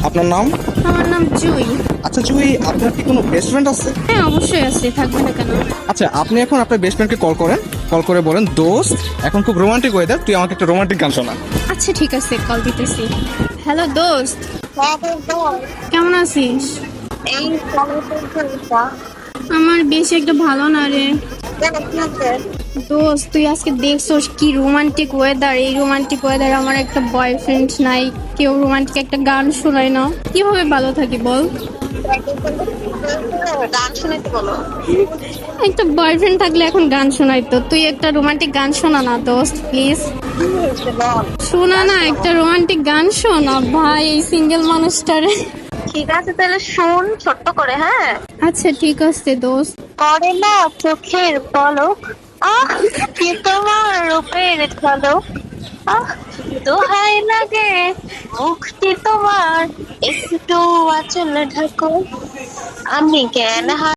আপনার নাম? আমার নাম জুই। আচ্ছা জুই, আপনার কি কোনো বেস্ট ফ্রেন্ড আছে? হ্যাঁ, অবশ্যই আছে, থাকবে না কেন? আচ্ছা, আপনি এখন আপনার বেস্ট ফ্রেন্ডকে কল করেন, কল করে বলেন, দোস্ত এখন খুব রোমান্টিক ওয়েদার, তুই আমাকে একটা রোমান্টিক গান শোনা। আচ্ছা ঠিক আছে, কল দিতেছি। হ্যালো দোস্ত, কেমন আছিস? এই কলেজের আমার বেশি একটা ভালো না রে। দোস্ত, তুই আজকে দেখছোস কি রোমান্টিক ওয়েদার? এই রোমান্টিক ওয়েদার আমার একটা বয়ফ্রেন্ড নাই, কেউ রোমান্টিক একটা গান শোনায় না, কিভাবে ভালো থাকি বল? গান শুনাইতে বলো। একটা বয়ফ্রেন্ড থাকলে এখন গান শোনাইতো, তুই একটা রোমান্টিক গান শোনা না দোস্ত প্লিজ। শোনা না, একটা রোমান্টিক গান শোনা ভাই, এই সিঙ্গেল মানুষটারে। ঠিক আছে তাহলে শোন ছোট্ট করে, হ্যাঁ। আচ্ছা ঠিক আছে দোস্ত। করে না চোখের পলক, আহ কি তোমার রূপের ঝলক, আহ দোহাই লাগে মুখটি তোমার, একটু আঁচল ঢাকো, আমি কেন